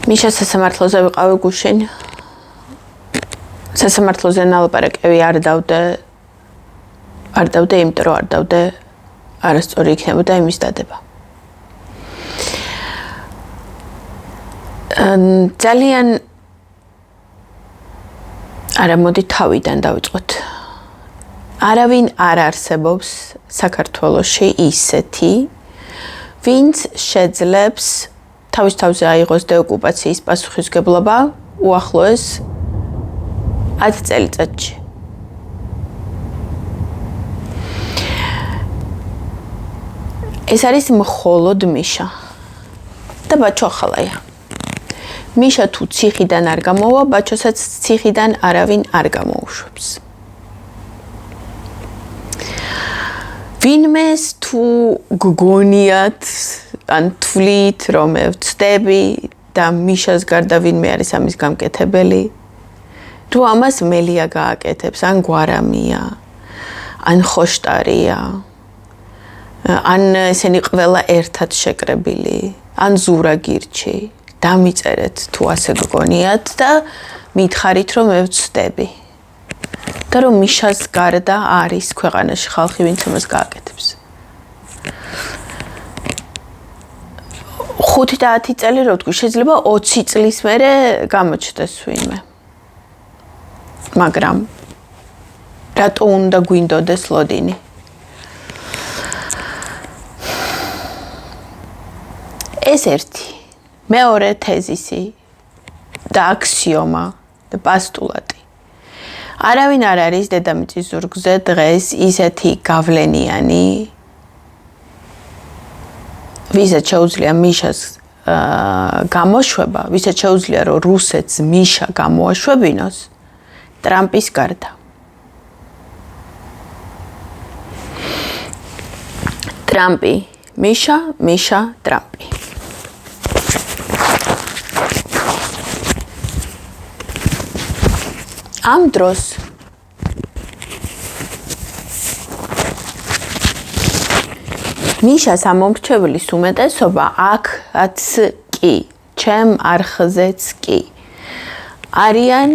მიშა სასამართლოზე ვიყავი გუშინ. სასამართლოზე ნალაპარაკები არ დავდე, იმიტომ რომ არ დავდე არასწორი იქნებოდა იმის დადება. ძალიან არა მოდი თავიდან დავიწყოთ. არავინ არ არსებობს საქართველოში ისეთი, ვინც შეძლებს თავის თავზე აიღოს დეოკუპაციის პასუხისმგებლობა უახლოეს 10 წელიწადში. ეს არის მხოლოდ მიშა და ბაჩო ახალაია. მიშა თუ ციხიდან არ გამოვა, ბაჩოსაც ციხიდან არავინ არ გამოუშვებს. ვინმეს თუ გგონიათ ან თვლით რომ ვწდები და მიშას გარდა ვინმე არის ამის გამკეთებელი, თუ ამას მელია გააკეთებს, ან გვარამია, ან ხოშტარია, ან ესენი ყველა ერთად შეკრებილი, ან ზურა გირჩი, დამიწერეთ თუ ასე გგონიათ და მითხარით რომ ვწდები. და რომ მიშას გარდა არის ქვეყანაში ხალხი, ვინც ამას გააკეთებს. 5 და 10 წელი რო ვთქვი, შეიძლება 20 წლის მერე გამოჩნდეს ვინმე. მაგრამ რატო უნდა გვინდოდეს ლოდინი? ეს ერთი, მეორე თეზისი და აქსიომა და პასტულატი. არავინ არ არის დედამიწის ზურგზე დღეს ისეთი გავლენიანი, ვისაც შეუძლია მიშას გამოშვება, ვისაც შეუძლია რომ რუსეთს მიშა გამოაშვებინოს ტრამპის გარდა. ტრამპი, მიშა, მიშა, ტრამპი. ამ დროს მიშას ამომრჩევლის უმეტესობა აქაც კი, ჩემ არხზეც კი. არიან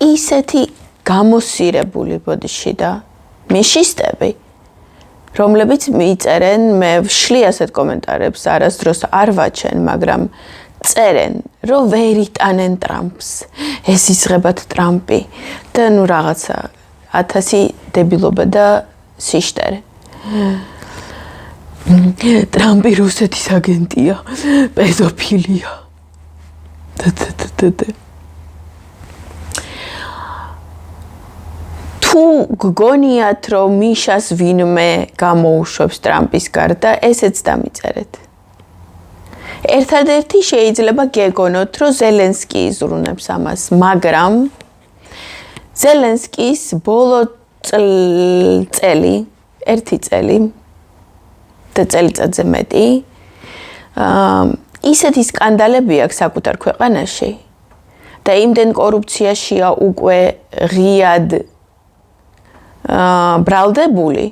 ისეთი გამოსირებული ბოდიში და მიშისტები, რომლებიც მიწერენ, მე ვშლი ასეთ კომენტარებს, არასდროს არ ვაჩენ, მაგრამ წერენ, რომ ვერ იტანენ ტრამპს, ეს ისღებათ ტრამპი და ნუ რაღაცა 1000 დებილობა და სიშტერე. ტრამპი რუსეთის აგენტია, პედოფილია. თუ გგონიათ, რომ მიშას ვინმე გამოუშვებს ტრამპის გარდა, ესეც დამიწერეთ. ერთადერთი შეიძლება გეგონოთ, რომ ზელენსკი იზრუნებს ამას, მაგრამ ზელენსკის ბოლო წელი, 1 წელი და წელიწადზე მეტი, ისეთი სკანდალები აქვს საკუთარ ქვეყანაში და იმდენ კორუფციაშია უკვე ღიად ბრალდებული,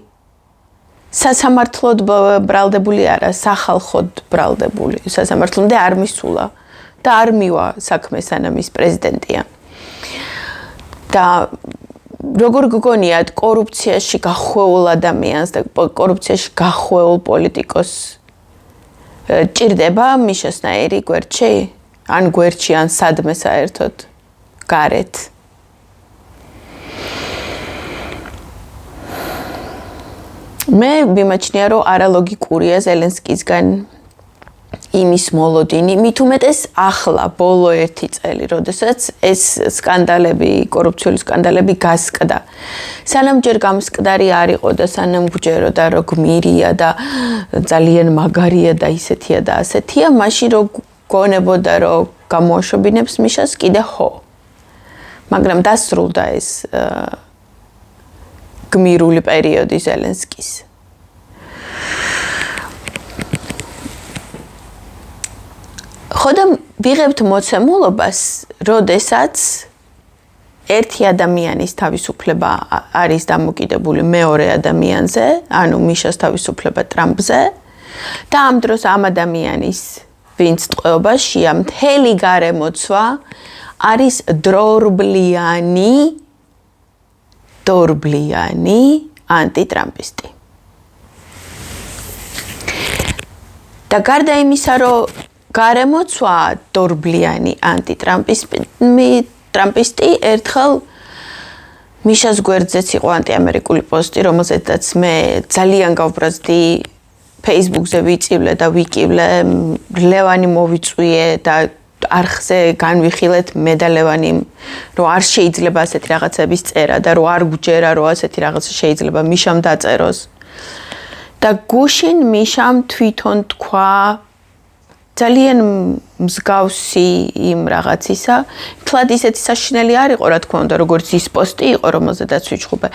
სასამართლოდ ბრალდებული არა, სახალხოდ ბრალდებული. სასამართლომდე არ მისულა და არ მივა საქმე სანამ ის პრეზიდენტია. და როგორ გგონიათ, კორუფციაში გახვეულ ადამიანს და კორუფციაში გახვეულ პოლიტიკოსს ჭირდება მიშასნაირი გვერდში? ან გვერდში, ან სადმე საერთოდ გარეთ. მე მიმაჩნია, რომ არალოგიკურია ზელენსკისგან იმის მოლოდინი, მით უმეტეს ახლა ბოლო 1 წელი, როდესაც ეს სკანდალები, კორუფციული სკანდალები გასკდა. სანამ ჯერ გამსკდარი არ იყო და სანამ გვჯეროდა, რომ გმირია და ძალიან მაგარია და ისეთია და ასეთია, მაშინ რომ გონებოდა, რომ გამოაშვებინებს მიშას, კიდე ხო. მაგრამ დასრულდა ეს გმირული პერიოდი ზელენსკის. ხოდა ვიღებთ მოცემულობას, როდესაც ერთი ადამიანის თავისუფლება არის დამოკიდებული მეორე ადამიანზე, ანუ მიშას თავისუფლება ტრამპზე და ამ დროს ამ ადამიანის ვინც ტყვეობაშია, მთელი გარემოცვა არის დორბლიანი ანტიტრამპისტი. და გარდა იმისა, რომ გარემოცვა დორბლიანი ანტიტრამპისტი ერთხელ მიშას გვერდზეც იყო ანტიამერიკული პოსტი, რომელზედაც მე ძალიან გავბრაზდი Facebook-ზე ვიწივლე და ვიკივლე, ლევანი მოვიწვიე და არხზე განვიხილეთ მე და ლევანი, რომ არ შეიძლება ასეთი რაღაცების წერა და რომ არ გვჯერა, რომ ასეთი რაღაცა შეიძლება მიშამ დაწეროს. და გუშინ მიშამ თვითონ თქვა ძალიან მსგავსი იმ რაღაცისა, თლად ისეთი საშინელი არ იყო, რა თქმა უნდა, როგორც ის პოსტი იყო, რომელზედაც ვიჩხუბე,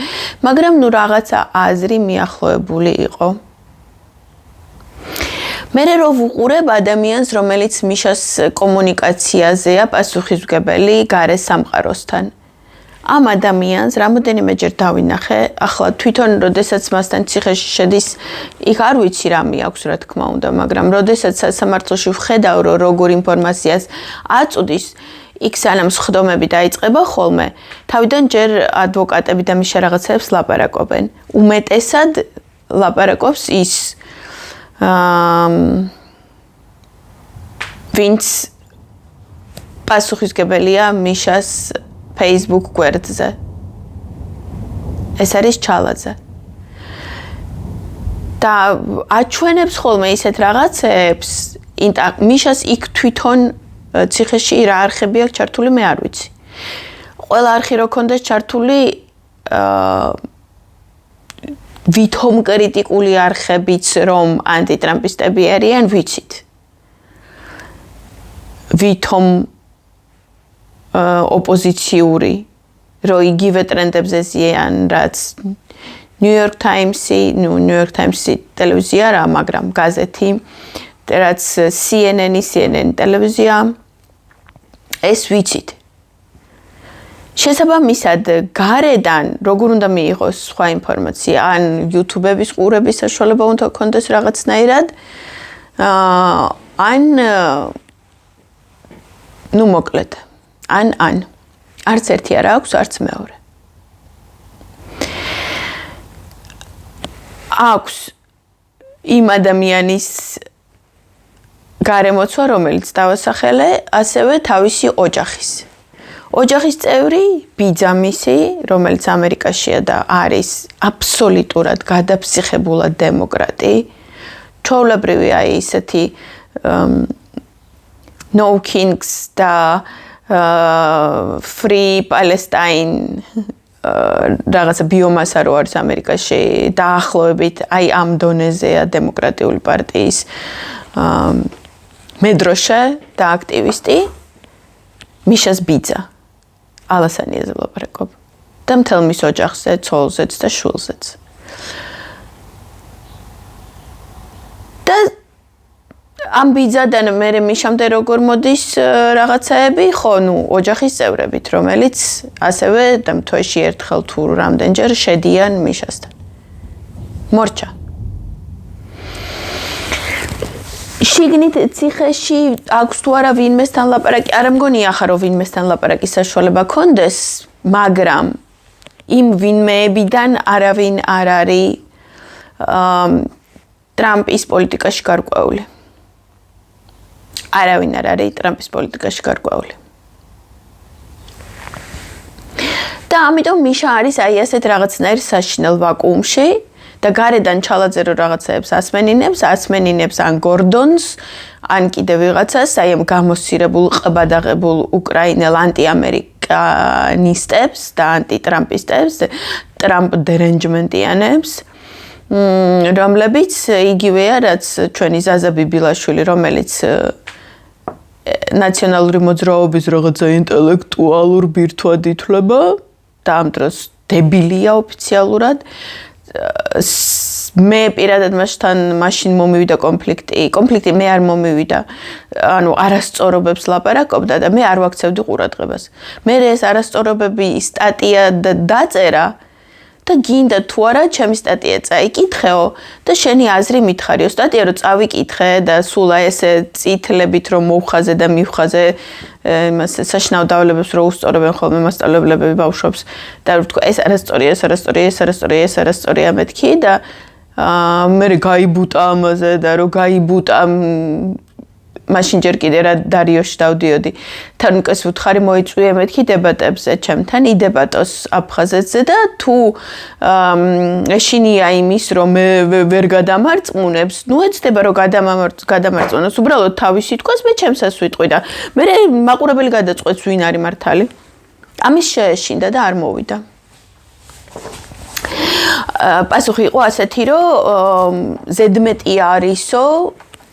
მაგრამ ნუ რაღაცა აზრი მიახლოებული იყო. მე რო ვუყურებ ადამიანს, რომელიც მიშას კომუნიკაციაზეა პასუხისმგებელი გარე სამყაროსთან. ამ ადამიანს რამოდენიმეჯერ დავინახე, ახლა თვითონ როდესაც მასთან ციხეში შედის, იქ არ ვიცი რა მიაქვს, რა თქმა უნდა, მაგრამ როდესაც სასამართლოში ვხედავ, რომ როგორ ინფორმაციას აწვდის, იქ სანამ სხდომები დაიწყება ხოლმე, თავიდან ჯერ ადვოკატები და მიშა რაღაცებს ლაპარაკობენ. უმეტესად ლაპარაკობს ის ვინც პასუხისმგებელია მიშას Facebook გვერდზე. ეს არის ჩალაძე. და აჩვენებს ხოლმე ისეთ რაღაცებს, მიშას იქ თვითონ ციხეში რა არხები აქვს ჩართული, მე არ ვიცი. ყველა არხი რო ქონდეს ჩართული, ვითომ კრიტიკული არხებიც რომ ანტიტრამპისტები არიან, ვიცით. ვითომ ოპოზიციური, რომ იგივე ტრენდებზე ზიან, რაც New York Times-ი ტელევიზია რა, მაგრამ გაზეთი, რაც CNN ტელევიზია, ეს ვიცით. შესაბამისად, გარედან როგორ უნდა მიიღოს სხვა ინფორმაცია, ან YouTube-ების ყურების საშუალება უნდა ქონდეს რაღაცნაირად, ან ნუ მოკლედ, ან არც ერთი არ აქვს, არც მეორე. აქვს იმ ადამიანის გარემოცვა, რომელიც დავასახელე, ასევე თავისი ოჯახის. ოჯახის წევრი, ბიძამისი, რომელიც ამერიკაშია და არის აბსოლუტურად გადაფსიხებულად დემოკრატი, ჩვეულებრივი ისეთი No Kings და Free Palestine რაღაცა ბიომასა რო არის ამერიკაში დაახლოებით აი ამ დონეზეა დემოკრატიული პარტიის მედროშე და აქტივისტი მიშას ბიძა ალასანიაზე ლაპარაკობ და მთელ მის ოჯახზე, ცოლზეც და შვილზეც. და ამ ბიძადან მე მიშამდე როგორ მოდის რაღაცაები, ხო, ნუ ოჯახის წევრებით, რომელიც ასევე და თვეში ერთხელ თუ რამდენჯერ შედიან მიშასთან. მორჩა. შიგნით ციხეში აქვს თუ არა ვინმესთან ლაპარაკი, არ მგონია ახლა რომ ვინმესთან ლაპარაკის საშუალება ქონდეს, მაგრამ იმ ვინმეებიდან არავინ არ არის ტრამპის პოლიტიკაში გარკვეული. არავინ არ არის ტრამპის პოლიტიკაში გარკვეული. და ამიტომ მიშა არის აი ასეთ რაღაცნაირ საშინელ ვაკუუმში და გარედან ჩალაძე რო რაღაცაებს ასმენინებს ან გორდონს, ან კიდე ვიღაცას, აი ამ გამოსცირებულ ყბადაღებულ უკრაინელ ანტიამერიკანისტებს და ანტიტრამპისტებს, ტრამპ დერენჯმენტიანებს, რომლებიც იგივეა, რაც ჩვენი ზაზა ბიბილაშვილი, რომელიც ნაციონალური მოძრაობის რაღაცა ინტელექტუალურ ბირთვად ითვლება და ამ დროს დებილია ოფიციალურად. მე პირადად მასთან მაშინ მომივიდა კონფლიქტი მე არ მომივიდა, ანუ არასწორობებს ლაპარაკობდა და მე არ ვაქცევდი ყურადღებას. მე ეს არასწორობები სტატია დაწერა და გინდა თუ არა ჩემი სტატია წაიკითხეო და შენი აზრი მითხარიო სტატია რომ წავიკითხე და სულ აი ესე წითლებით რომ მოვხაზე და მივხაზე იმას საშინაო დავლებებს რო უსწორებენ ხოლმე მასწავლებლები ბავშვებს და ვთქვა ეს არასწორია მეთქი და მე გაიბუტა ამაზე და რო გაიბუტა მაშინ ჯერ კიდე რა დარიოში დავდიოდი თან უკეს ვუთხარი მოიწვიე მეთქი დებატებზე ჩემთან იდებატოს აფხაზეთზე და თუ ეშინია იმის რომ მე ვერ გადამარწმუნებს ნუ ეცდება რომ გადამარწმუნოს უბრალოდ თავისი თქოს მე ჩემსაც ვიტყვი და მე მაყურებელი გადაწყვეტს ვინ არის მართალი ამის შეეშინდა და არ მოვიდა პასუხი იყო ასეთი რომ ზედმეტი არისო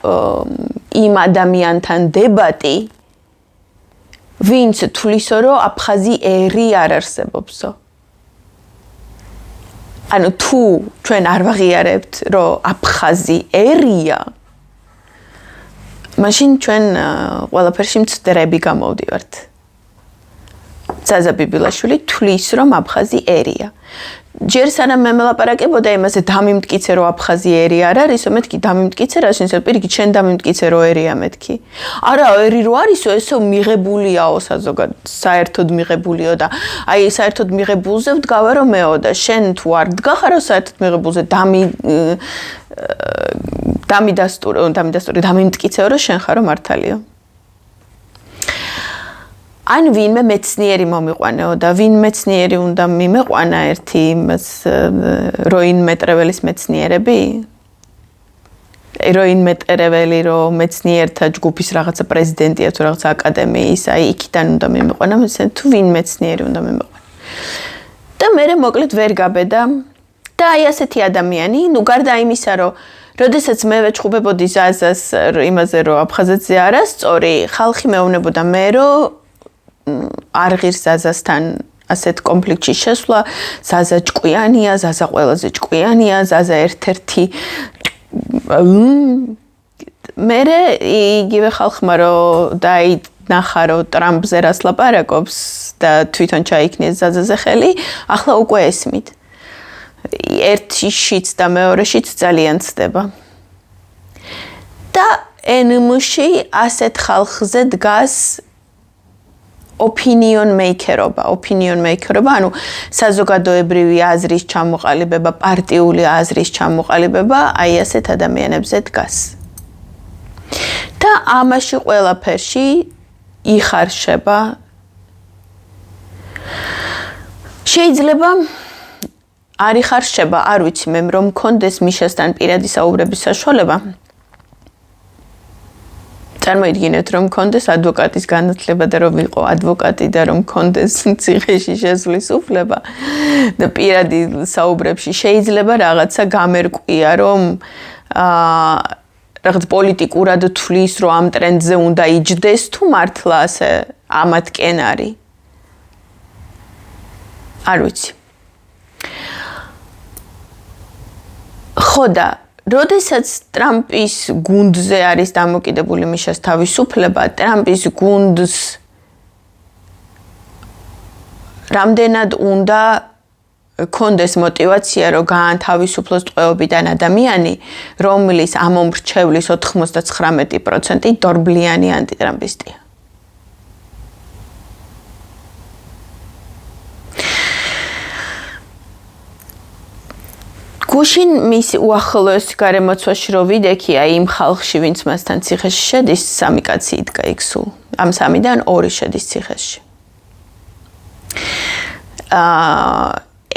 იმ ადამიანთან დებატი ვინც თulisო რომ აფხაზი ერი არ არსებობსო ანუ თუ ჩვენ არ ვაღიარებთ რომ აფხაზი ერია მაშინ ჩვენ ყველაფერში მცდრები გამოვდივართ ზაზა ბიბილაშვილი თulis რომ აფხაზი ერია ჯერ სანამ მე მელაპარაკებოდა იმაზე დამიმტკიცე რომ აფხაზი ერი არ არისო მეთქი დამიმტკიცე რა შეიძლება პირიქით შენ დამიმტკიცე რომ ერია მეთქი არა ერი რო არისო ესო მიღებულიაო საერთოდ მიღებულიო და აი საერთოდ მიღებულზე ვდგავარო მეო და შენ თუ არ დგახარო საერთოდ მიღებულზე დამიმტკიცეო რომ შენ ხარო მართალიო ან ვინმე მეცნიერი მომიყვანეო და ვინ მეცნიერი უნდა მიმეყვანა ერთი როინ მეტრეველის მეცნიერები როინ მეტრეველი რომ მეცნიერთა ჯგუფის რაღაცა პრეზიდენტია თუ რაღაცა აკადემიის აი იქიდან უნდა მიმეყვანა თუ ვინ მეცნიერი უნდა მიმეყვანა და მე მოკლედ ვერ გაბედა და აი ასეთი ადამიანი ნუ გარდა იმისა რომ როდესაც მე ვეჩხუბებოდი ზაზას იმაზე რომ აფხაზეთზე არასწორი ხალხი მეუბნებოდა მე რომ არ ღირს ზაზასთან ასეთ კონფლიქტში შესვლა ზაზა ჭკვიანია ზაზა ყველაზე ჭკვიანია ზაზა ერთ-ერთი მე იგივე ხალხმა რომ დაინახა რომ ტრამპზე რას ლაპარაკობს და თვითონ ჩაიქნიეს ზაზაზე ხელი ახლა უკვე ესმით ერთიშიც და მეორეშიც ძალიან ცდება და NM-ში ასეთ ხალხზე დგას opinion maker-ობა, ანუ საზოგადოებრივი აზრის ჩამოყალიბება, პარტიული აზრის ჩამოყალიბება, აი ასეთ ადამიანებზე დგას. და ამაში ყველაფერში იხარშება. შეიძლება არ იხარშება, არ ვიცი მე რომ მქონდეს მიშასთან პირადი საუბრების საშუალება. წარმოიდგინეთ რომ მქონდეს ადვოკატის განათლება და რომ ვიყო ადვოკატი და რომ მქონდეს ციხეში შესვლის უფლება და პირადი საუბრებში შეიძლება რაღაცა გამერკვია რომ რაღაც პოლიტიკურად თulis რომ ამ ტრენდზე უნდა იჯდეს თუ მართლა ასე ამათკენ არის არ ვიცი ხოდა როდესაც ტრამპის გუნდზე არის დამოკიდებული მიშას თავისუფლება, ტრამპის გუნდს რამდენად უნდა კონდეს мотивация, რომ გაანთავისუფლოს ტყვეობიდან ადამიანი, რომლის ამომრჩევლის 99% დორბლიანი ანტიტრამპისტია. გუშინ მის უახლოეს გარემოცვაში რო ვიდექი აი იმ ხალხში ვინც მასთან ციხეში შედის სამი კაცი იდგა იქ სულ ამ სამიდან ორი შედის ციხეში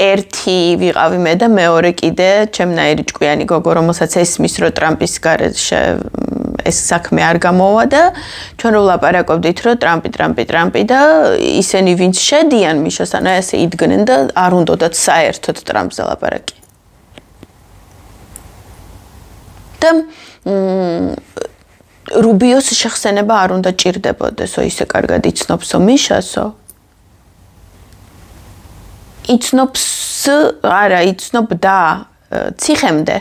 ერთი ვიყავი მე და მეორე კიდე ჩემნაირი ჭკვიანი გოგო რომელსაც ესმის რომ ტრამპის გარეშე ეს საქმე არ გამოვა და ჩვენ რო ვლაპარაკობდით რომ ტრამპი და ისინი ვინც შედიან მიშასთან აი ასე იდგნენ და არ უნდათ საერთოდ ტრამპზე ლაპარაკი და რუბიოს შეხსენება არ უნდა ჭირდებოდესო ისე კარგად იცნობსო მიშასო იცნობდა ციხემდე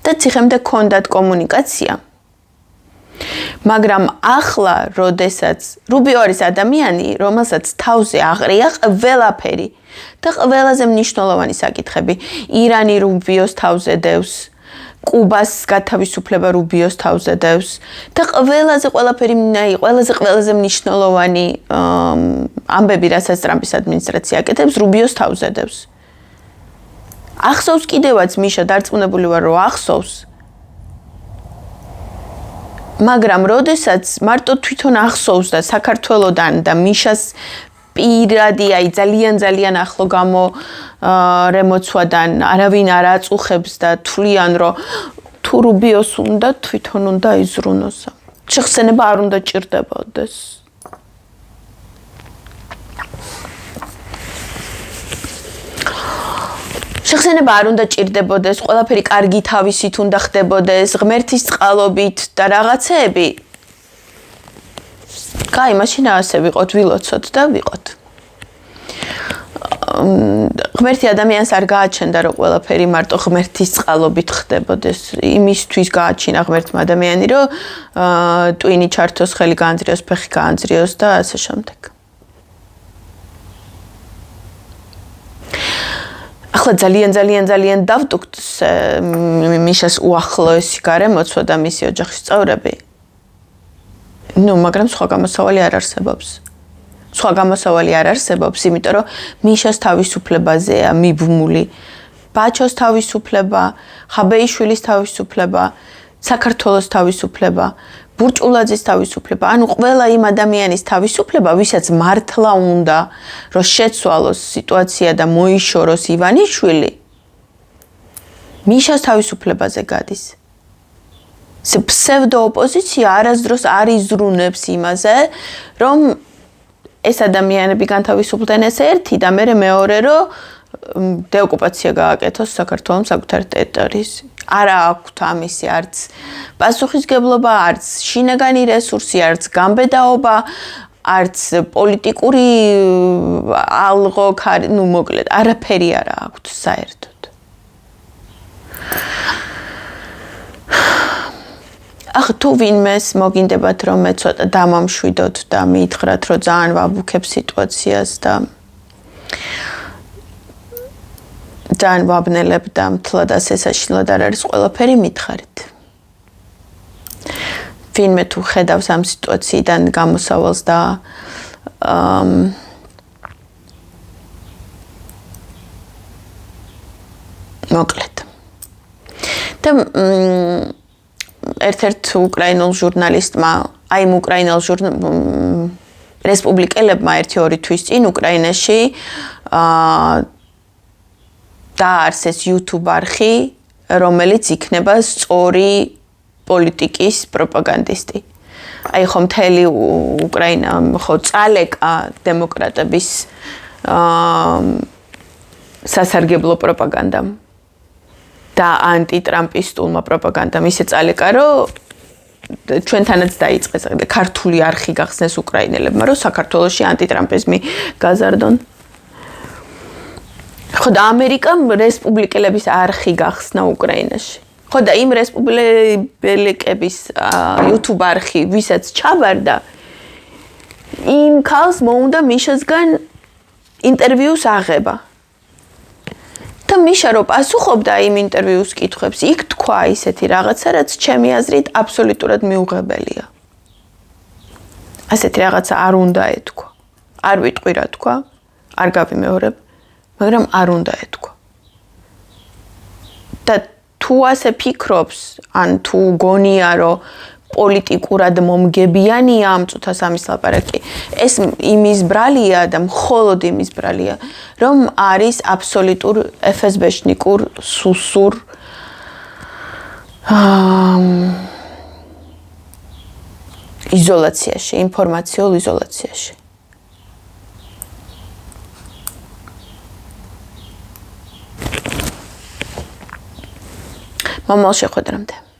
და ციხემდე კონდათ კომუნიკაცია მაგრამ ახლა, როდესაც რუბიო არის ადამიანი, რომელსაც თავზე აღრია ყველაფერი და ყველაზე მნიშვნელოვანი საკითხები, ირანი რუბიოს თავზე დევს, კუბას გათავისუფლება რუბიოს თავზე დევს და ყველაზე მნიშვნელოვანი ამბები, რასაც ტრამპის ადმინისტრაცია აკეთებს, რუბიოს თავზე დევს. ახსოვს კიდევაც მიშა დარწმუნებული ვარ, რომ ახსოვს. მაგრამ როდესაც მარტო თვითონ ახსოვს და საქართველოდან და მიშას პირადი ძალიან ახლო რემოცვადან არავინ არ აწუხებს და თვლიან რომ თუ რუბიოს უნდა თვითონ უნდა იზრუნოს. შეხსენება არ უნდა ჭირდებოდეს. შეხსენება არ უნდა ჭირდებოდეს, ყველაფერი კარგი თავისით უნდა ხდებოდეს, ღმერთის წყალობით და რაღაცეები. კაი, მაშინ ასე ვიყოთ, ვილოცოთ და ვიყოთ. ღმერთი ადამიანს არ გააჩენდა, რომ ყველაფერი მარტო ღმერთის წყალობით ხდებოდეს. იმისთვის გააჩინა ღმერთმა ადამიანი, რომ ტვინი ჩართოს, ხელი გაანძრიოს, ფეხი გაანძრიოს და ასე შემდეგ. ახლა ძალიან დავტუქთ მიშას უახლოესი გარემოცვა და მისი ოჯახის წევრები. მაგრამ სხვა გამოსავალი არ არსებობს. სხვა გამოსავალი არ არსებობს, იმიტომ რომ მიშას თავისუფლებაზეა მიბმული. ბაჩოს თავისუფლება, ხაბეიშვილის თავისუფლება, საქართველოს თავისუფლება, ბურჭულაძის თავისუფლება, ანუ ყველა იმ ადამიანის თავისუფლება, ვისაც მართლა უნდა, რომ შეცვალოს სიტუაცია და მოიშოროს ივანიშვილი, მიშას თავისუფლებაზე გადის. ფსევდო ოპოზიცია არასდროს არ იზრუნებს იმაზე, რომ ეს ადამიანები განთავისუფლდნენ ეს ერთი და მე მეორე რომ დეოკუპაცია გააკეთოს საქართველოს საკუთარ ტერიტორიაზე. არა აქვთ ამისი არც პასუხისგებლობა, არც შინაგანი რესურსი, არც გამბედაობა, არც პოლიტიკური ალღო, მოკლედ, არაფერი არა აქვთ საერთოდ. თუ ვინმეს მოგინდებათ რომ მე ცოტა დამამშვიდოთ და მითხრათ რომ ძალიან ვაბუქებ სიტუაციას და ძალიან ვაბნელებ და მთლად ასე საშინლად არ არის ყველაფერი მითხარით. ვინმე თუ ხედავს ამ სიტუაციიდან გამოსავალს და მოკლედ. და ერთ-ერთ უკრაინულ ჟურნალისტმა, აი უკრაინულ რესპუბლიკელებმა 1-2 თვის წინ უკრაინაში დაარსეს YouTube არხი, რომელიც იქნება სწორი პოლიტიკის პროპაგანდისტი. აი ხო მთელი უკრაინა ხო წალეკა დემოკრატების სასარგებლო პროპაგანდამ და ანტიტრამპისტულმა პროპაგანდამ ისე წალეკა, რომ ჩვენთანაც დაიწყეს ქართული არხი გახსნეს უკრაინელებმა, რომ საქართველოში ანტიტრამპიზმი გაზარდონ. ხო და ამერიკამ რესპუბლიკელების არხი გახსნა უკრაინაში. ხო და იმ რესპუბლიკელების YouTube არხი, ვისაც ჩაბარდა, იმ ქალს მოუნდა მიშასგან ინტერვიუს აღება. და მიშა რო პასუხობდა იმ ინტერვიუს კითხვებს, იქ თქვა ისეთი რაღაცა, რაც ჩემი აზრით აბსოლუტურად მიუღებელია. ასეთი რაღაცა არ უნდა ეთქვა. არ ვიტყვი რა თქვა, არ გავიმეორებ, მაგრამ არ უნდა ეთქვა. და თუ ასე ფიქრობს, ან თუ გონია, რომ პოლიტიკურად მომგებიანია ამ წუთას ამის ლაპარაკი, ეს იმის ბრალია და მხოლოდ იმის ბრალია, რომ არის აბსოლუტურ FSB-შნიკურ სუსურ იზოლაციაში, ინფორმაციულ იზოლაციაში. მომავალ შეხვედრამდე.